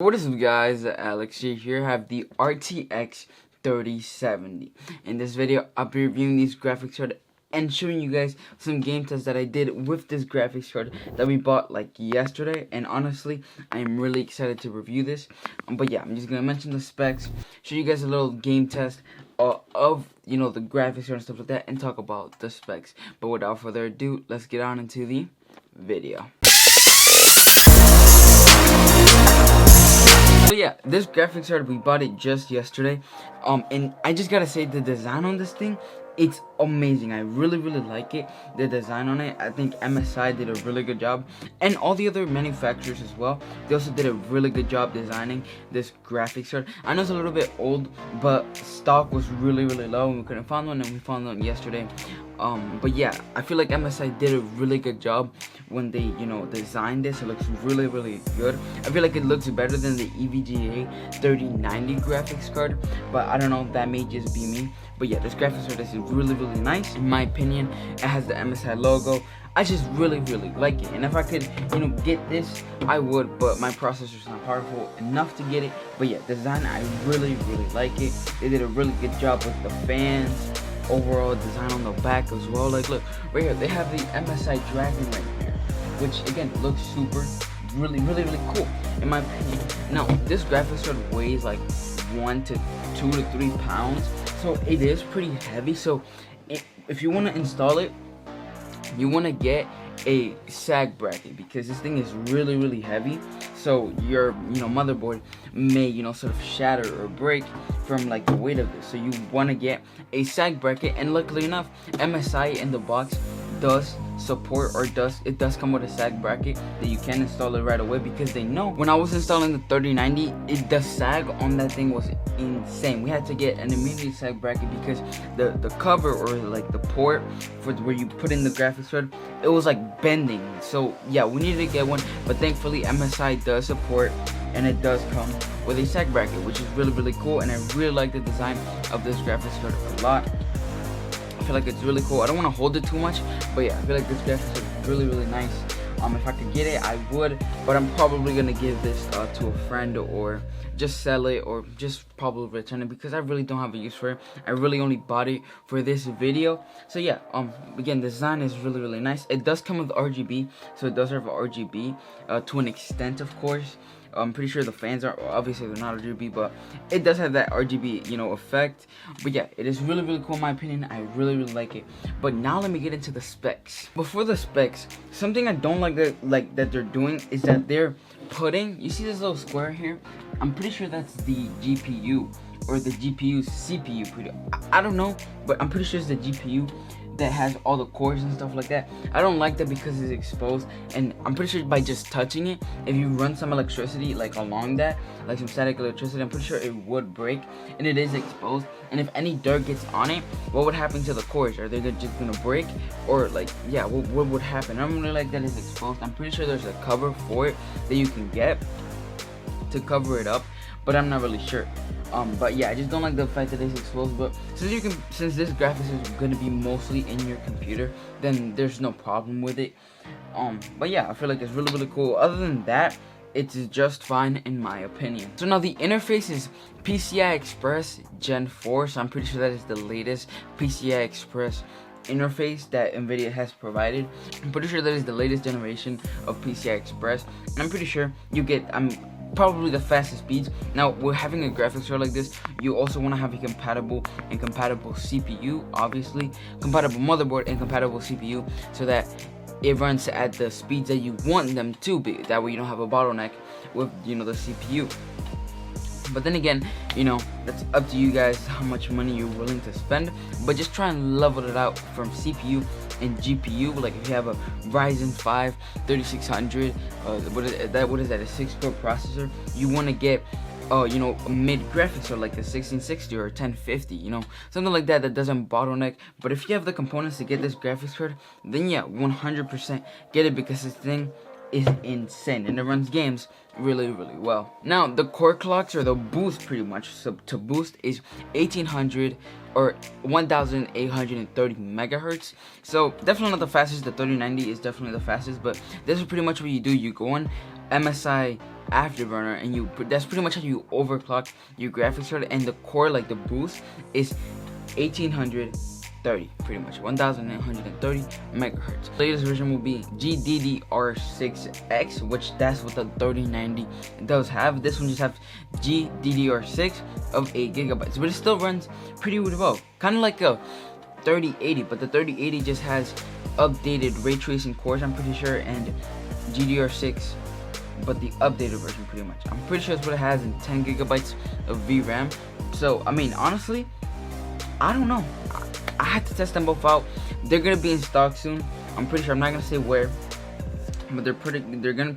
What is up, guys? Alex here. I have the RTX 3070. In this video, I'll be reviewing these graphics card and showing you guys some game tests that I did with this graphics card that we bought like yesterday. And honestly, I am really excited to review this. But yeah, I'm just gonna mention the specs, show you guys a little game test of the graphics card and stuff like that, and talk about the specs. But without further ado, let's get on into the video. So yeah, this graphics card, we bought it just yesterday, and I just gotta say, the design on this thing, it's amazing. I really like it. The design on it, I think MSI did a really good job, and all the other manufacturers as well. They also did a really good job designing this graphics card. I know it's a little bit old, but stock was really low, and we couldn't find one, and we found one yesterday. But yeah, I feel like MSI did a really good job when they, designed this. It looks really good. I feel like it looks better than the EVGA 3090 graphics card, but I don't know, that may just be me. But yeah, this graphics card is really nice, in my opinion. It has the MSI logo. I just really like it, and if I could, get this, I would, but my processor's not powerful enough to get it. But yeah, design, I really like it. They did a really good job with the fans. Overall design on the back as well. Like, look right here, they have the MSI Dragon right here, which again looks super really cool in my opinion. Now this graphics card weighs like 1 to 2 to 3 pounds, so it is pretty heavy. So if you want to install it, you want to get a sag bracket, because this thing is really heavy. So your motherboard may sort of shatter or break from like the weight of this. So you want to get a sag bracket, and luckily enough, MSI in the box does support, or it does come with a sag bracket that you can install it right away, because they know when I was installing the 3090, the sag on that thing was insane. We had to get an immediate sag bracket because the cover, or like the port for where you put in the graphics card, it was like bending. So yeah, we needed to get one, but thankfully MSI does support, and it does come with a sag bracket, which is really cool. And I really like the design of this graphics card a lot. I feel like it's really cool. I don't want to hold it too much, but yeah, I feel like this graphics card is really nice. If I could get it, I would, but I'm probably gonna give this to a friend, or just sell it, or just probably return it, because I really don't have a use for it. I really only bought it for this video. So yeah, again, the design is really nice. It does come with RGB, so it does have RGB to an extent, of course. I'm pretty sure the fans are, obviously they're not RGB, but it does have that RGB, effect. But yeah, it is really cool in my opinion. I really like it. But now let me get into the specs. Before the specs, something I don't like that they're doing is that they're putting, you see this little square here? I'm pretty sure that's the GPU, or the GPU CPU. I don't know, but I'm pretty sure it's the GPU that has all the cores and stuff like that. I don't like that because it's exposed, and I'm pretty sure by just touching it, if you run some electricity like along that, like some static electricity, I'm pretty sure it would break, and it is exposed. And if any dirt gets on it, what would happen to the cores? Are they just gonna break, or like, yeah, what would happen? I don't really like that it's exposed. I'm pretty sure there's a cover for it that you can get to cover it up, but I'm not really sure. But yeah, I just don't like the fact that it's exposed. But since this graphics is gonna be mostly in your computer, then there's no problem with it. But yeah, I feel like it's really cool. Other than that, it's just fine in my opinion. So now the interface is PCI Express Gen 4, so I'm pretty sure that is the latest PCI Express interface that NVIDIA has provided. I'm pretty sure that is the latest generation of PCI Express, and I'm pretty sure you get probably the fastest speeds. Now, we're having a graphics card like this, you also want to have a compatible CPU, obviously, compatible motherboard and compatible CPU, so that it runs at the speeds that you want them to be. That way you don't have a bottleneck with the CPU. But then again, that's up to you guys how much money you're willing to spend. But just try and level it out from CPU and GPU. Like if you have a Ryzen 5 3600, what is that? A 6-core processor. You want to get a mid graphics, or like a 1660 or a 1050, something like that doesn't bottleneck. But if you have the components to get this graphics card, then yeah, 100% get it, because this thing is insane, and it runs games really well. Now the core clocks, or the boost, pretty much, so to boost is 1800 or 1830 megahertz. So definitely not the fastest. The 3090 is definitely the fastest, but this is pretty much what you do. You go on MSI Afterburner, and that's pretty much how you overclock your graphics card. And the core, like the boost, is 1830, pretty much 1830 megahertz. The latest version will be GDDR6X, which that's what the 3090 does have. This one just has GDDR6 of 8 gigabytes, but it still runs pretty well, kind of like a 3080, but the 3080 just has updated ray tracing cores, I'm pretty sure, and GDDR6, but the updated version pretty much. I'm pretty sure that's what it has, in 10 gigabytes of VRAM. So I mean, honestly, I don't know. I had to test them both out. They're gonna be in stock soon. I'm pretty sure. I'm not gonna say where, but they're gonna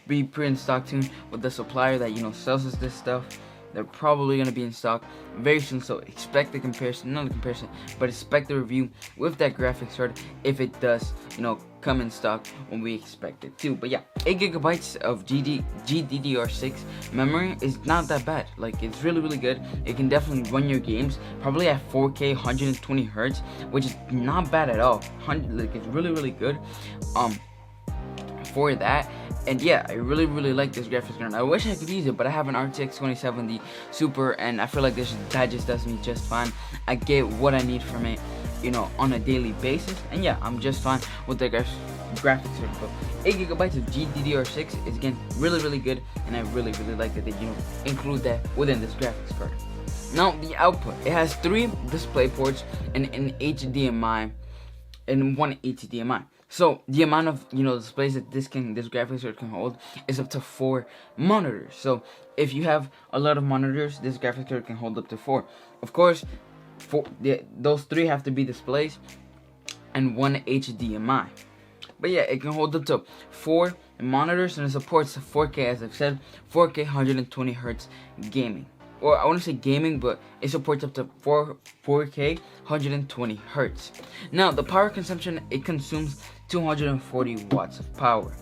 be in stock soon with the supplier that sells us this stuff. They're probably gonna be in stock very soon, so expect the comparison, not the comparison, but expect the review with that graphics card if it does, come in stock when we expect it to. But yeah, 8 gigabytes of GDDR6 memory is not that bad. Like, it's really good. It can definitely run your games probably at 4K 120 hertz, which is not bad at all. Like, it's really good for that. And yeah, I really like this graphics card. I wish I could use it, but I have an RTX 2070 Super, and I feel like that just does me just fine. I get what I need from it, on a daily basis, and yeah, I'm just fine with the graphics card. But 8 gigabytes of GDDR6 is again really good, and I really like that they include that within this graphics card. Now the output, it has 3 display ports and an HDMI and 1 HDMI. So the amount of displays that this graphics card can hold is up to 4 monitors. So if you have a lot of monitors, this graphics card can hold up to 4. Of course, those 3 have to be displays and 1 HDMI. But yeah, it can hold up to 4 monitors, and it supports 4K, as I've said, 4K 120 hertz gaming. Or I want to say gaming, but it supports up to 4K 120 hertz. Now the power consumption, it consumes 240 watts of power.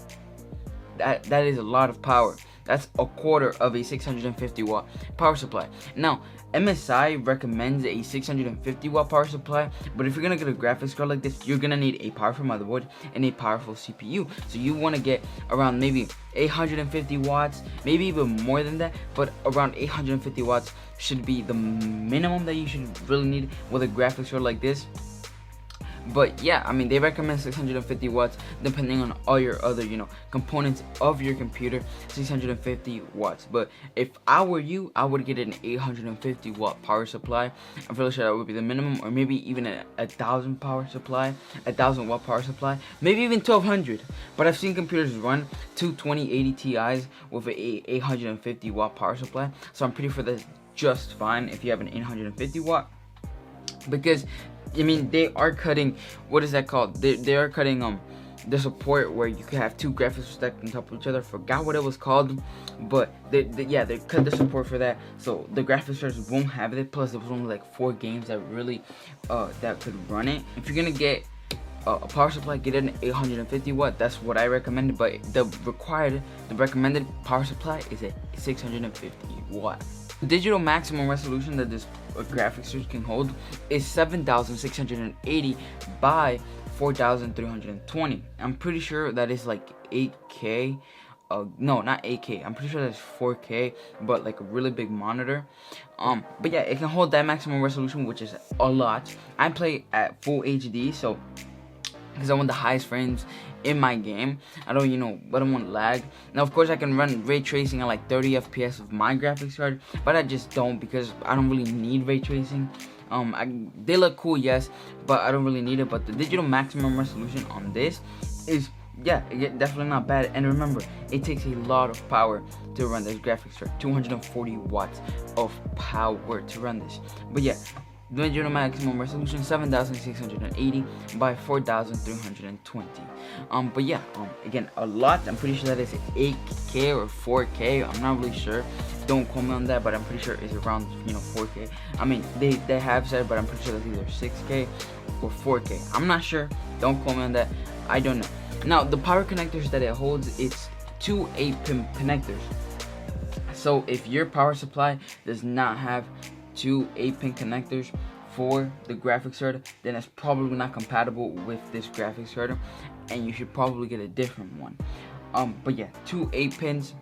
That is a lot of power. That's a quarter of a 650 watt power supply. Now MSI recommends a 650 watt power supply, but if you're gonna get a graphics card like this, you're gonna need a powerful motherboard and a powerful CPU. So you want to get around maybe 850 watts, maybe even more than that, but around 850 watts should be the minimum that you should really need with a graphics card like this. But yeah, I mean, they recommend 650 watts depending on all your other components of your computer. 650 watts. But if I were you, I would get an 850 watt power supply. I'm fairly sure that would be the minimum, or maybe even a 1,000 power supply, 1,000 watt power supply, maybe even 1,200. But I've seen computers run 2 2080 Ti's with a 850 watt power supply, so I'm pretty sure that's just fine if you have an 850 watt, because I mean, they are cutting, what is that called? They are cutting the support where you could have 2 graphics stacked on top of each other. Forgot what it was called, but they cut the support for that, so the graphics cards won't have it. Plus, there was only like 4 games that really that could run it. If you're gonna get a power supply, get an 850 watt. That's what I recommend. But the recommended power supply is a 650 watt. The digital maximum resolution that this graphics card can hold is 7,680 by 4,320. I'm pretty sure that is like 8K. No, not 8K. I'm pretty sure that's 4K, but like a really big monitor. But yeah, it can hold that maximum resolution, which is a lot. I play at full HD, so because I want the highest frames in my game. I don't, I don't want lag. Now, of course, I can run ray tracing at like 30 FPS with my graphics card, but I just don't, because I don't really need ray tracing. They look cool, yes, but I don't really need it. But the digital maximum resolution on this is, yeah, definitely not bad. And remember, it takes a lot of power to run this graphics card. 240 watts of power to run this. But yeah, the digital maximum resolution 7,680 by 4,320. But yeah, again, a lot. I'm pretty sure that is 8K or 4K. I'm not really sure. Don't quote me on that, but I'm pretty sure it's around 4K. I mean, they have said, but I'm pretty sure that's either 6K or 4K. I'm not sure. Don't quote me on that. I don't know. Now, the power connectors that it holds, it's 2 8-pin connectors. So if your power supply does not have 2 8-pin connectors for the graphics card, then it's probably not compatible with this graphics card, and you should probably get a different one. But yeah, two 8-pins.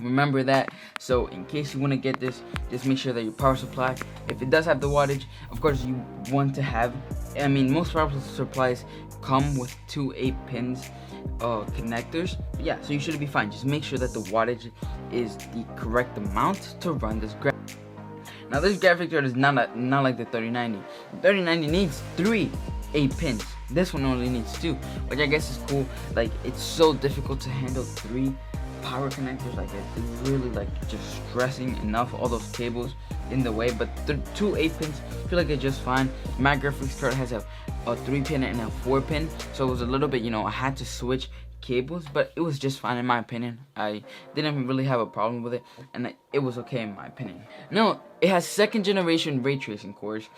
Remember that. So in case you want to get this, just make sure that your power supply, if it does have the wattage, of course you want to have, I mean, most power supplies come with two 8-pins connectors. But yeah, so you should be fine. Just make sure that the wattage is the correct amount to run this graphic. Now this graphics card is not like the 3090. The 3090 needs 3 8-pins. This one only needs 2, which I guess is cool. Like, it's so difficult to handle 3 power connectors. Like, it's really like just stressing enough, all those cables in the way. But the 2 8-pins, I feel like it's just fine. My graphics card has a 3-pin and a 4-pin, so it was a little bit, I had to switch cables, but it was just fine in my opinion. I didn't really have a problem with it, and it was okay in my opinion. Now, it has 2nd generation ray tracing cores,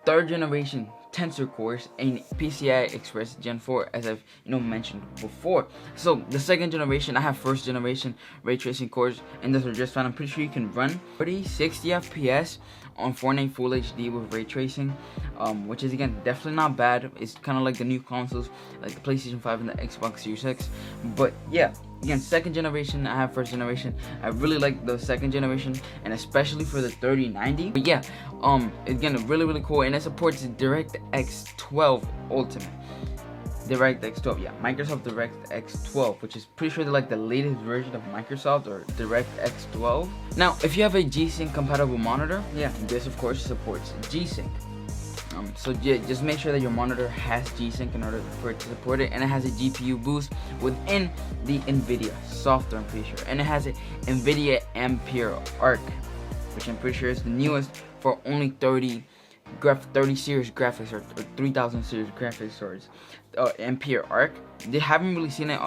3rd generation tensor cores, and PCI Express Gen 4, as I've mentioned before. So the 2nd generation, I have 1st generation ray tracing cores, and those are just fine. I'm pretty sure you can run 60 FPS on 4K Full HD with ray tracing, which is again definitely not bad. It's kind of like the new consoles, like the PlayStation 5 and the Xbox Series X. But yeah, again, 2nd generation, I have 1st generation. I really like the 2nd generation, and especially for the 3090. But yeah, again, really cool, and it supports DirectX 12 Ultimate. DirectX 12, yeah, Microsoft DirectX 12, which is pretty sure they're like the latest version of Microsoft, or DirectX 12. Now, if you have a G-Sync compatible monitor, yeah, this of course supports G-Sync. So yeah, just make sure that your monitor has G-Sync in order for it to support it, and it has a GPU boost within the NVIDIA software, I'm pretty sure, and it has a NVIDIA Ampere Arc, which I'm pretty sure is the newest for only 30 series graphics, or 3000 series graphics cards. Ampere Arc, they haven't really seen it,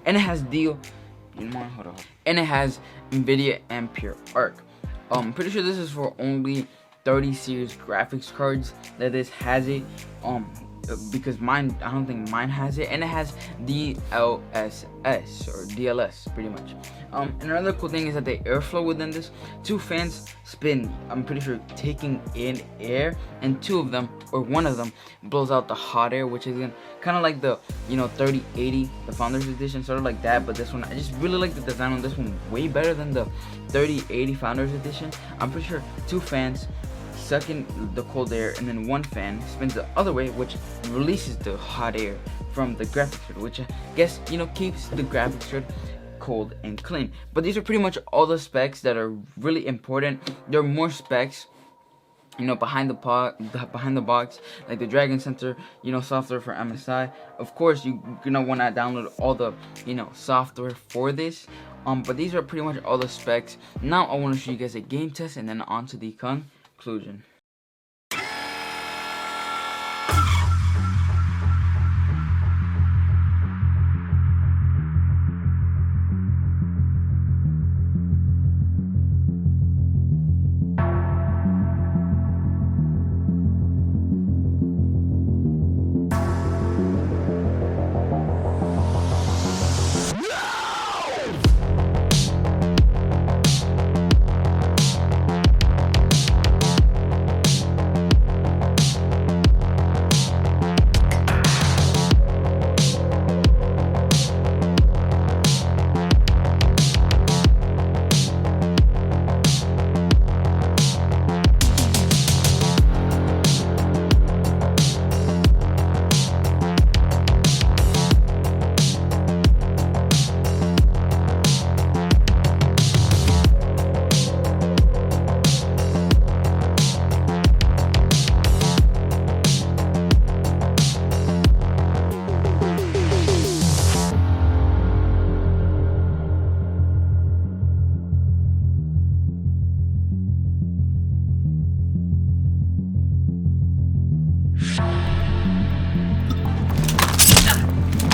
and it has and it has NVIDIA Ampere Arc. I'm pretty sure this is for only 30 series graphics cards that this has it, because mine, I don't think mine has it, and it has DLSS, or DLS pretty much. And another cool thing is that the airflow within this, 2 fans spin, I'm pretty sure, taking in air, and 2 of them, or 1 of them, blows out the hot air, which is kind of like the 3080, the Founders Edition, sort of like that. But this one, I just really like the design on this one way better than the 3080 Founders Edition. I'm pretty sure 2 fans suck in the cold air, and then 1 fan spins the other way, which releases the hot air from the graphics card, which I guess keeps the graphics card cold and clean. But these are pretty much all the specs that are really important. There are more specs behind the box, like the Dragon Center software for MSI. Of course, you're gonna want to download all the software for this, but these are pretty much all the specs. Now I want to show you guys a game test, and then on to the conclusion.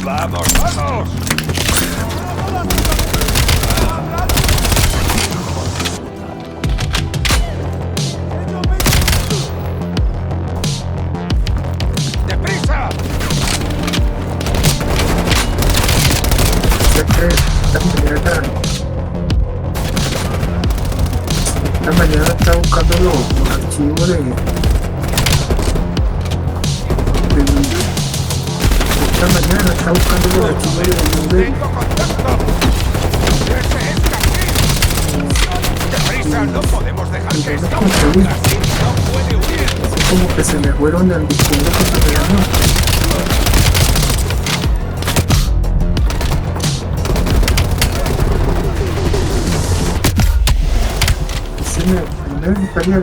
¡Vamos, vamos! ¡Deprisa! Esta mañana está buscando los archivos de Esta mañana está buscando los archivos de nivel. ¡Tengo contacto! ¡Ese es Castillo! ¡Deprisa! ¡No podemos dejar que Entonces, escape! ¿cómo se huye? ¡Castillo no puede huir! Es como que se me fueron del disco duro que se me llamó. Sí, primero estaría